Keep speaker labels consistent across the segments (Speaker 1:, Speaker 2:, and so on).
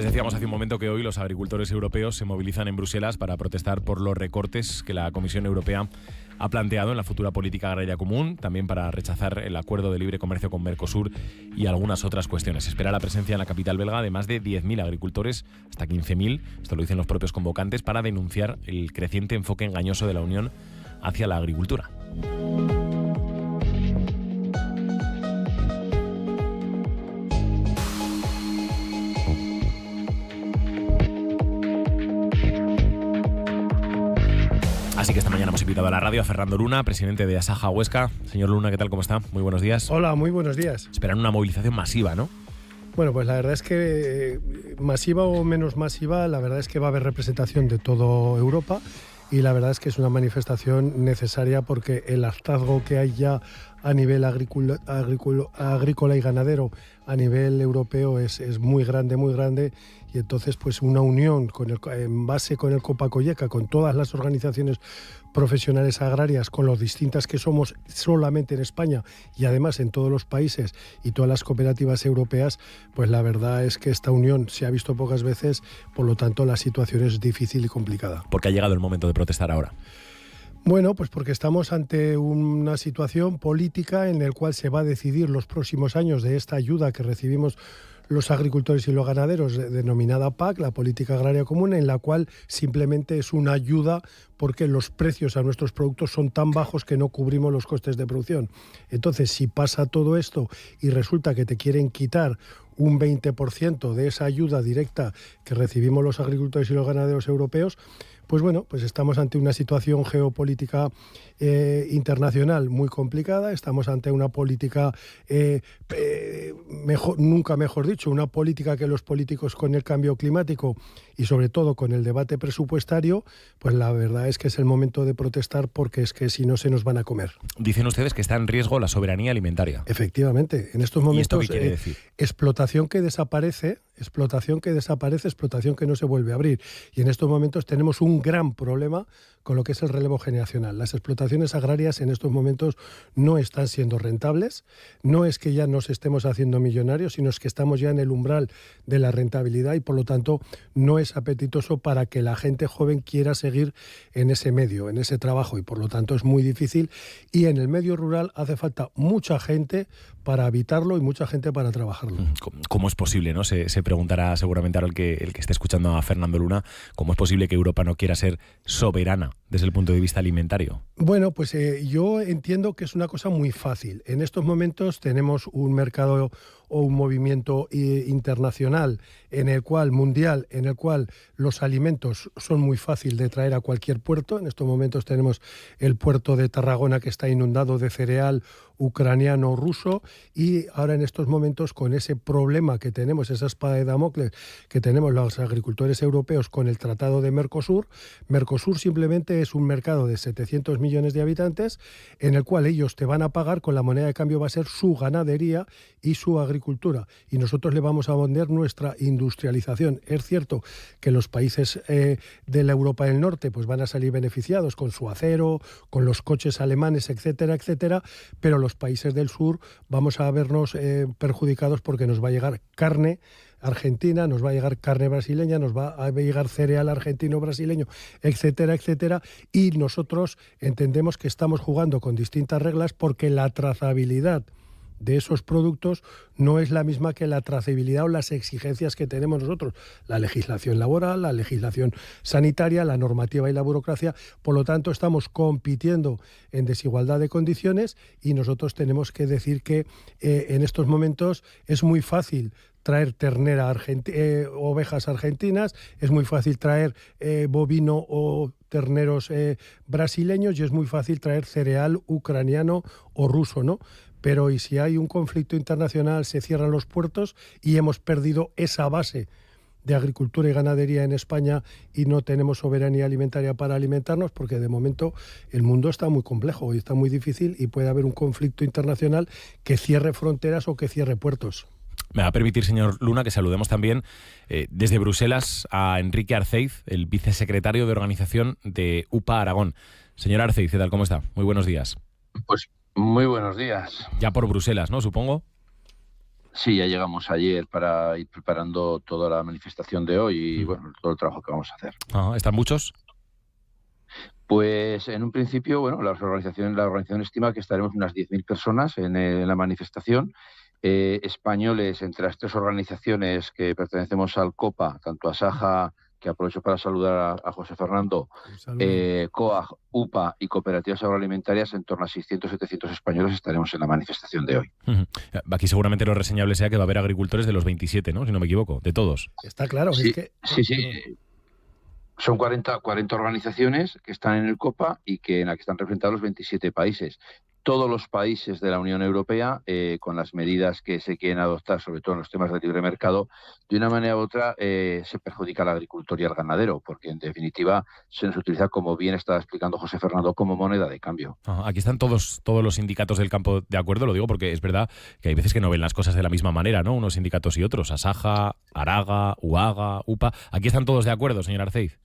Speaker 1: Les decíamos hace un momento que hoy los agricultores europeos se movilizan en Bruselas para protestar por los recortes que la Comisión Europea ha planteado en la futura política agraria común, también para rechazar el acuerdo de libre comercio con Mercosur y algunas otras cuestiones. Se espera la presencia en la capital belga de más de 10.000 agricultores, hasta 15.000, esto lo dicen los propios convocantes, para denunciar el creciente enfoque engañoso de la Unión hacia la agricultura. Así que esta mañana hemos invitado a la radio a Fernando Luna, presidente de Asaja Huesca. Señor Luna, ¿qué tal? ¿Cómo está? Muy buenos días.
Speaker 2: Hola, muy buenos días.
Speaker 1: Esperan una movilización masiva, ¿no?
Speaker 2: Bueno, pues la verdad es que masiva o menos masiva, la verdad es que va a haber representación de toda Europa y la verdad es que es una manifestación necesaria porque el hartazgo que hay ya a nivel agrícola y ganadero a nivel europeo es muy grande y entonces pues una unión en base con el Copa-Cogeca, con todas las organizaciones profesionales agrarias, con lo distintas que somos solamente en España y además en todos los países y todas las cooperativas europeas, pues la verdad es que esta unión se ha visto pocas veces, por lo tanto la situación es difícil y complicada.
Speaker 1: ¿Por qué ha llegado el momento de protestar ahora?
Speaker 2: Bueno, pues porque estamos ante una situación política en la cual se va a decidir los próximos años de esta ayuda que recibimos los agricultores y los ganaderos, denominada PAC, la Política Agraria Común, en la cual simplemente es una ayuda porque los precios a nuestros productos son tan bajos que no cubrimos los costes de producción. Entonces, si pasa todo esto y resulta que te quieren quitar un 20% de esa ayuda directa que recibimos los agricultores y los ganaderos europeos, pues bueno, pues estamos ante una situación geopolítica internacional muy complicada, estamos ante una política, nunca mejor dicho, una política que los políticos con el cambio climático y sobre todo con el debate presupuestario, pues la verdad es que es el momento de protestar porque es que si no se nos van a comer.
Speaker 1: Dicen ustedes que está en riesgo la soberanía alimentaria.
Speaker 2: Efectivamente, en estos momentos.
Speaker 1: ¿Y esto qué quiere decir?
Speaker 2: Explotación que desaparece, explotación que no se vuelve a abrir. Y en estos momentos tenemos un gran problema con lo que es el relevo generacional. Las explotaciones agrarias en estos momentos no están siendo rentables, no es que ya nos estemos haciendo millonarios, sino es que estamos ya en el umbral de la rentabilidad y por lo tanto no es apetitoso para que la gente joven quiera seguir en ese medio, en ese trabajo y por lo tanto es muy difícil y en el medio rural hace falta mucha gente para habitarlo y mucha gente para trabajarlo.
Speaker 1: ¿Cómo es posible, no? Se preguntará seguramente ahora el que esté escuchando a Fernando Luna, ¿cómo es posible que Europa no quiera ser soberana desde el punto de vista alimentario?
Speaker 2: Bueno, pues yo entiendo que es una cosa muy fácil. En estos momentos tenemos un mercado o un movimiento internacional mundial, en el cual los alimentos son muy fácil de traer a cualquier puerto. En estos momentos tenemos el puerto de Tarragona que está inundado de cereal ucraniano o ruso y ahora en estos momentos con ese problema que tenemos, esa espada de Damocles que tenemos los agricultores europeos con el Tratado de Mercosur. Mercosur simplemente es un mercado de 700 millones de habitantes en el cual ellos te van a pagar con la moneda de cambio va a ser su ganadería y su agricultura y nosotros le vamos a vender nuestra industrialización. Es cierto que los países de la Europa del Norte pues van a salir beneficiados con su acero, con los coches alemanes, etcétera, etcétera, pero los países del sur vamos a vernos perjudicados porque nos va a llegar carne argentina, nos va a llegar carne brasileña, nos va a llegar cereal argentino brasileño, etcétera, etcétera, y nosotros entendemos que estamos jugando con distintas reglas porque la trazabilidad de esos productos no es la misma que la trazabilidad o las exigencias que tenemos nosotros, la legislación laboral, la legislación sanitaria, la normativa y la burocracia. Por lo tanto, estamos compitiendo en desigualdad de condiciones y nosotros tenemos que decir que en estos momentos es muy fácil traer ovejas argentinas, es muy fácil traer bovino o terneros brasileños y es muy fácil traer cereal ucraniano o ruso, ¿no? Pero y si hay un conflicto internacional, se cierran los puertos y hemos perdido esa base de agricultura y ganadería en España y no tenemos soberanía alimentaria para alimentarnos porque de momento el mundo está muy complejo y está muy difícil y puede haber un conflicto internacional que cierre fronteras o que cierre puertos.
Speaker 1: Me va a permitir, señor Luna, que saludemos también desde Bruselas a Enrique Arceiz, el vicesecretario de organización de UPA Aragón. Señor Arceiz, ¿qué tal? ¿Cómo está? Muy buenos días.
Speaker 3: Pues muy buenos días.
Speaker 1: Ya por Bruselas, ¿no? Supongo.
Speaker 3: Sí, ya llegamos ayer para ir preparando toda la manifestación de hoy y bueno, todo el trabajo que vamos a hacer.
Speaker 1: ¿Están muchos?
Speaker 3: Pues en un principio, bueno, la organización estima que estaremos unas 10.000 personas en la manifestación. Españoles, entre las tres organizaciones que pertenecemos al COPA, tanto a Saja, que aprovecho para saludar a José Fernando, COAG, UPA y Cooperativas Agroalimentarias, en torno a 600-700 españoles estaremos en la manifestación de hoy.
Speaker 1: Aquí seguramente lo reseñable sea que va a haber agricultores de los 27, ¿no? Si no me equivoco, de todos.
Speaker 2: Está claro.
Speaker 3: Sí,
Speaker 2: es que...
Speaker 3: sí. Son 40 organizaciones que están en el COPA y en la que están representados los 27 países. Todos los países de la Unión Europea, con las medidas que se quieren adoptar, sobre todo en los temas de libre mercado, de una manera u otra se perjudica al agricultor y al ganadero, porque en definitiva se nos utiliza, como bien estaba explicando José Fernando, como moneda de cambio.
Speaker 1: Aquí están todos los sindicatos del campo de acuerdo, lo digo porque es verdad que hay veces que no ven las cosas de la misma manera, ¿no? Unos sindicatos y otros, Asaja, Araga, UAGA, UPA. Aquí están todos de acuerdo, señor Arceiz.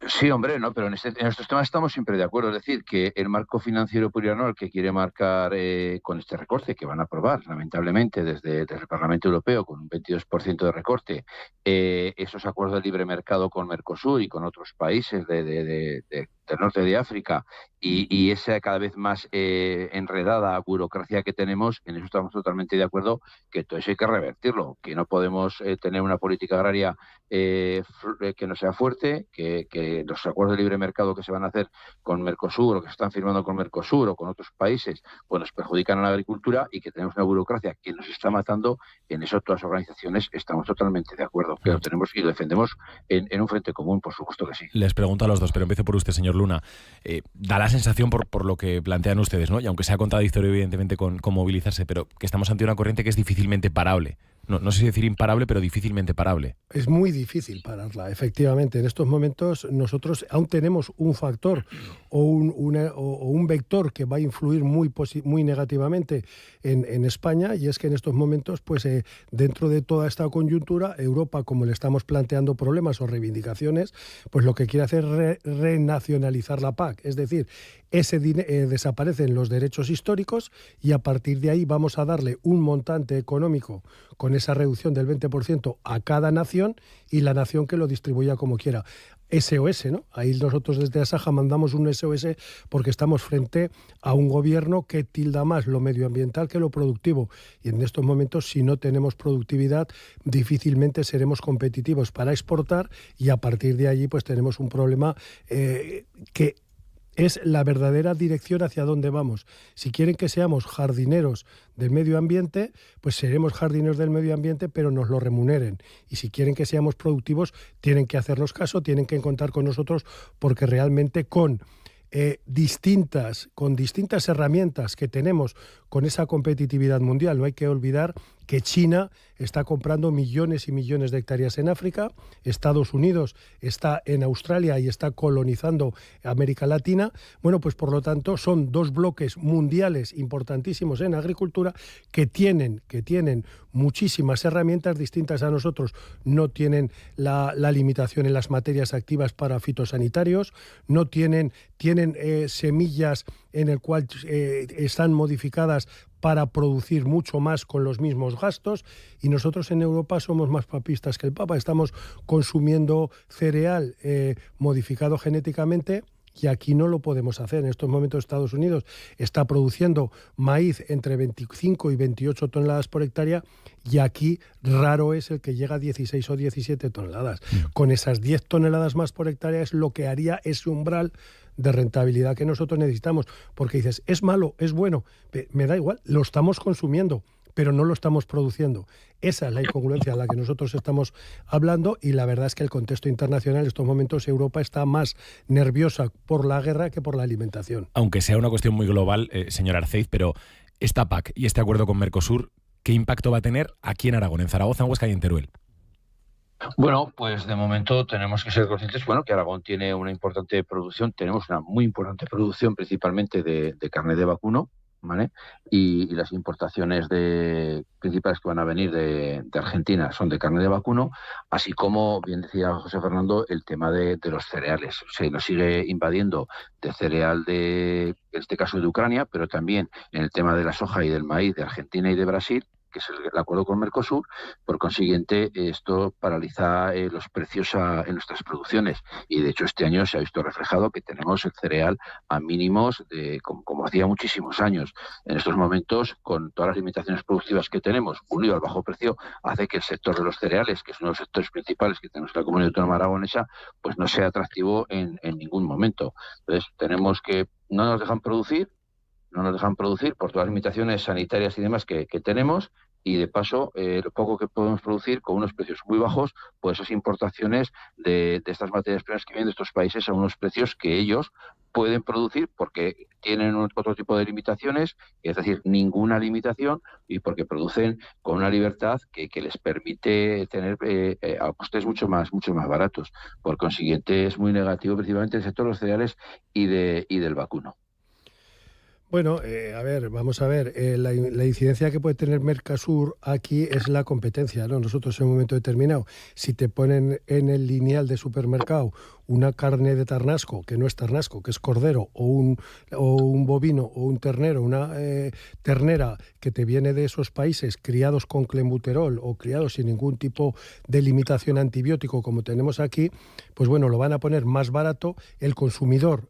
Speaker 3: Sí, hombre, no, pero en estos temas estamos siempre de acuerdo. Es decir, que el marco financiero plurianual que quiere marcar con este recorte, que van a aprobar, lamentablemente, desde el Parlamento Europeo, con un 22% de recorte, esos acuerdos de libre mercado con Mercosur y con otros países del norte de África, y esa cada vez más enredada burocracia que tenemos, en eso estamos totalmente de acuerdo, que todo eso hay que revertirlo, que no podemos tener una política agraria que no sea fuerte, que los acuerdos de libre mercado que se van a hacer con Mercosur o que se están firmando con Mercosur o con otros países, pues nos perjudican a la agricultura, y que tenemos una burocracia que nos está matando. En eso todas las organizaciones estamos totalmente de acuerdo, que lo tenemos y lo defendemos en un frente común, por supuesto que sí.
Speaker 1: Les pregunto a los dos, pero empiezo por usted, señor Luna. Da la sensación por lo que plantean ustedes, ¿no? Y aunque sea contradictorio evidentemente con movilizarse, pero que estamos ante una corriente que es difícilmente parable. No sé si decir imparable, pero difícilmente parable.
Speaker 2: Es muy difícil pararla, efectivamente. En estos momentos nosotros aún tenemos un factor o un vector que va a influir muy negativamente en España, y es que en estos momentos, pues dentro de toda esta coyuntura, Europa, como le estamos planteando problemas o reivindicaciones, pues lo que quiere hacer es renacionalizar la PAC. Es decir, desaparecen los derechos históricos y a partir de ahí vamos a darle un montante económico con esa reducción del 20% a cada nación, y la nación que lo distribuya como quiera. SOS, ¿no? Ahí nosotros desde Asaja mandamos un SOS porque estamos frente a un gobierno que tilda más lo medioambiental que lo productivo, y en estos momentos, si no tenemos productividad, difícilmente seremos competitivos para exportar, y a partir de allí pues tenemos un problema que es la verdadera dirección hacia dónde vamos. Si quieren que seamos jardineros del medio ambiente, pues seremos jardineros del medio ambiente, pero nos lo remuneren. Y si quieren que seamos productivos, tienen que hacernos caso, tienen que contar con nosotros, porque realmente con distintas herramientas que tenemos con esa competitividad mundial. No hay que olvidar que China está comprando millones y millones de hectáreas en África, Estados Unidos está en Australia y está colonizando América Latina. Bueno, pues por lo tanto son dos bloques mundiales importantísimos en agricultura que tienen muchísimas herramientas distintas a nosotros. No tienen la limitación en las materias activas para fitosanitarios, no tienen semillas en el cual están modificadas para producir mucho más con los mismos gastos, y nosotros en Europa somos más papistas que el Papa. Estamos consumiendo cereal modificado genéticamente, y aquí no lo podemos hacer. En estos momentos Estados Unidos está produciendo maíz entre 25 y 28 toneladas por hectárea, y aquí raro es el que llega a 16 o 17 toneladas. Con esas 10 toneladas más por hectárea es lo que haría ese umbral de rentabilidad que nosotros necesitamos, porque dices, es malo, es bueno, me da igual, lo estamos consumiendo, pero no lo estamos produciendo. Esa es la incongruencia a la que nosotros estamos hablando, y la verdad es que el contexto internacional en estos momentos, Europa está más nerviosa por la guerra que por la alimentación.
Speaker 1: Aunque sea una cuestión muy global, señor Arceiz, pero esta PAC y este acuerdo con Mercosur, ¿qué impacto va a tener aquí en Aragón, en Zaragoza, en Huesca y en Teruel?
Speaker 3: Bueno, pues de momento tenemos que ser conscientes, que Aragón tiene una importante producción, tenemos una muy importante producción principalmente de carne de vacuno, ¿vale? Y las importaciones principales que van a venir de Argentina son de carne de vacuno, así como, bien decía José Fernando, el tema de los cereales. Se nos sigue invadiendo de cereal en este caso de Ucrania, pero también en el tema de la soja y del maíz de Argentina y de Brasil, que es el acuerdo con Mercosur. Por consiguiente, esto paraliza los precios en nuestras producciones. Y de hecho este año se ha visto reflejado que tenemos el cereal a mínimos como hacía muchísimos años. En estos momentos, con todas las limitaciones productivas que tenemos, unido al bajo precio, hace que el sector de los cereales, que es uno de los sectores principales que tenemos en la comunidad autónoma aragonesa, pues no sea atractivo en ningún momento. Entonces tenemos que no nos dejan producir por todas las limitaciones sanitarias y demás que tenemos, y de paso lo poco que podemos producir con unos precios muy bajos, pues esas importaciones de estas materias primas que vienen de estos países a unos precios que ellos pueden producir porque tienen otro tipo de limitaciones, es decir, ninguna limitación, y porque producen con una libertad que les permite tener a costes mucho más baratos. Por consiguiente, es muy negativo principalmente el sector de los cereales y del vacuno.
Speaker 2: Bueno, vamos a ver, la incidencia que puede tener Mercosur aquí es la competencia, ¿no? Nosotros en un momento determinado, si te ponen en el lineal de supermercado una carne de ternasco, que no es ternasco, que es cordero, o un bovino, o un ternero, una ternera que te viene de esos países criados con clenbuterol o criados sin ningún tipo de limitación antibiótico como tenemos aquí, pues bueno, lo van a poner más barato, el consumidor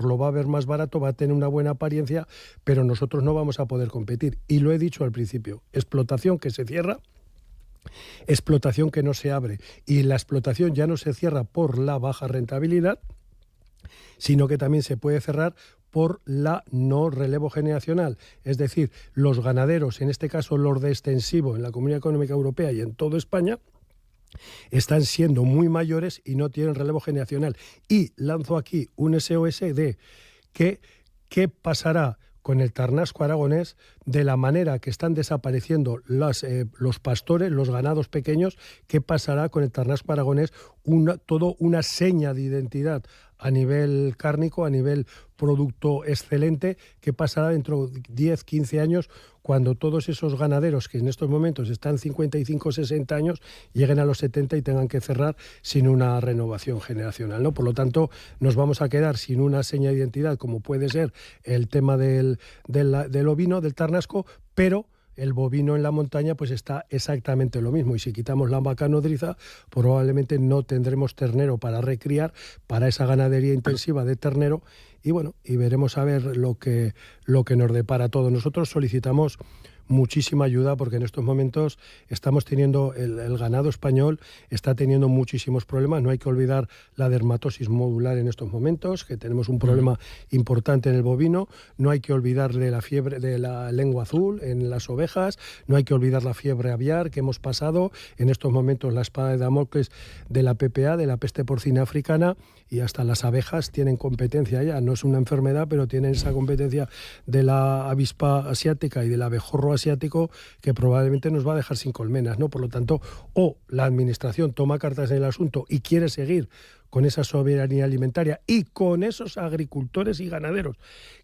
Speaker 2: lo va a ver más barato, va a tener una buena apariencia, pero nosotros no vamos a poder competir. Y lo he dicho al principio, explotación que se cierra, explotación que no se abre, y la explotación ya no se cierra por la baja rentabilidad, sino que también se puede cerrar por la no relevo generacional. Es decir, los ganaderos, en este caso los de extensivo en la Comunidad Económica Europea y en toda España, están siendo muy mayores y no tienen relevo generacional. Y lanzo aquí un SOS de qué pasará con el ternasco aragonés, de la manera que están desapareciendo los pastores, los ganados pequeños. ¿Qué pasará con el ternasco aragonés? Todo una seña de identidad a nivel cárnico, a nivel producto excelente. ¿Qué pasará dentro de 10, 15 años cuando todos esos ganaderos que en estos momentos están 55, 60 años lleguen a los 70 y tengan que cerrar sin una renovación generacional, ¿no? Por lo tanto, nos vamos a quedar sin una seña de identidad como puede ser el tema del ovino, del ternasco, pero el bovino en la montaña pues está exactamente lo mismo, y si quitamos la vaca nodriza probablemente no tendremos ternero para recriar, para esa ganadería intensiva de ternero, y bueno, y veremos a ver lo que nos depara todo. Nosotros solicitamos muchísima ayuda porque en estos momentos estamos teniendo, el ganado español está teniendo muchísimos problemas. No hay que olvidar la dermatosis modular en estos momentos, que tenemos un problema importante en el bovino. No hay que olvidar de la fiebre de la lengua azul en las ovejas. No hay que olvidar la fiebre aviar que hemos pasado. En estos momentos la espada de Damocles de la PPA, de la peste porcina africana, y hasta las abejas tienen competencia ya. No es una enfermedad, pero tienen esa competencia de la avispa asiática y del abejorro asiático, que probablemente nos va a dejar sin colmenas, ¿no? Por lo tanto, o la administración toma cartas en el asunto y quiere seguir con esa soberanía alimentaria y con esos agricultores y ganaderos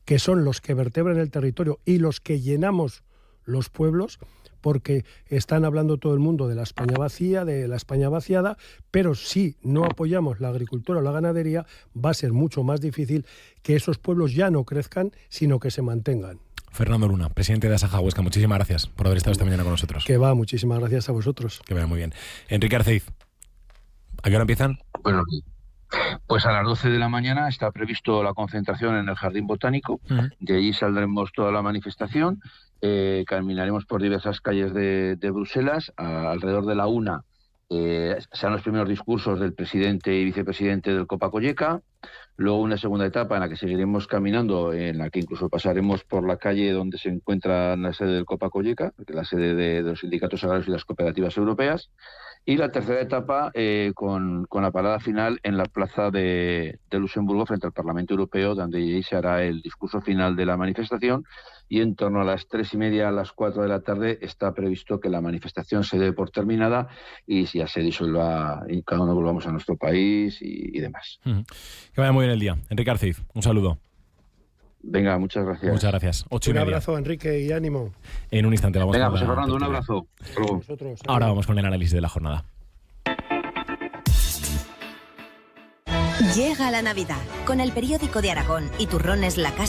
Speaker 2: que son los que vertebran el territorio y los que llenamos los pueblos, porque están hablando todo el mundo de la España vacía, de la España vaciada, pero si no apoyamos la agricultura o la ganadería, va a ser mucho más difícil que esos pueblos ya no crezcan, sino que se mantengan.
Speaker 1: Fernando Luna, presidente de Asaja Huesca, muchísimas gracias por haber estado esta mañana con nosotros.
Speaker 2: Que va, muchísimas gracias a vosotros.
Speaker 1: Que vaya muy bien. Enrique Arceiz, ¿a qué hora empiezan?
Speaker 3: Bueno, pues a las 12 de la mañana está previsto la concentración en el Jardín Botánico. De allí saldremos toda la manifestación. Caminaremos por diversas calles de Bruselas. Alrededor de la 1 serán los primeros discursos del presidente y vicepresidente del Copa-Cogeca. Luego una segunda etapa en la que seguiremos caminando, en la que incluso pasaremos por la calle donde se encuentra la sede del Copa-Cogeca, la sede de los sindicatos agrarios y las cooperativas europeas. Y la tercera etapa con la parada final en la plaza de Luxemburgo frente al Parlamento Europeo, donde allí se hará el discurso final de la manifestación, y en torno a las 3:30 a las 4 de la tarde está previsto que la manifestación se dé por terminada y ya se disuelva y cada uno volvamos a nuestro país y demás.
Speaker 1: Que vaya muy bien el día. Enrique Arceiz, un saludo.
Speaker 3: Venga, muchas gracias.
Speaker 1: Muchas gracias. 8:30.
Speaker 2: Un abrazo, Enrique, y ánimo.
Speaker 1: En un instante vamos
Speaker 3: Venga,
Speaker 1: con
Speaker 3: José Fernando, un abrazo.
Speaker 1: Ahora vamos con el análisis de la jornada.
Speaker 4: Llega la Navidad. Con el periódico de Aragón y Turrones La Casa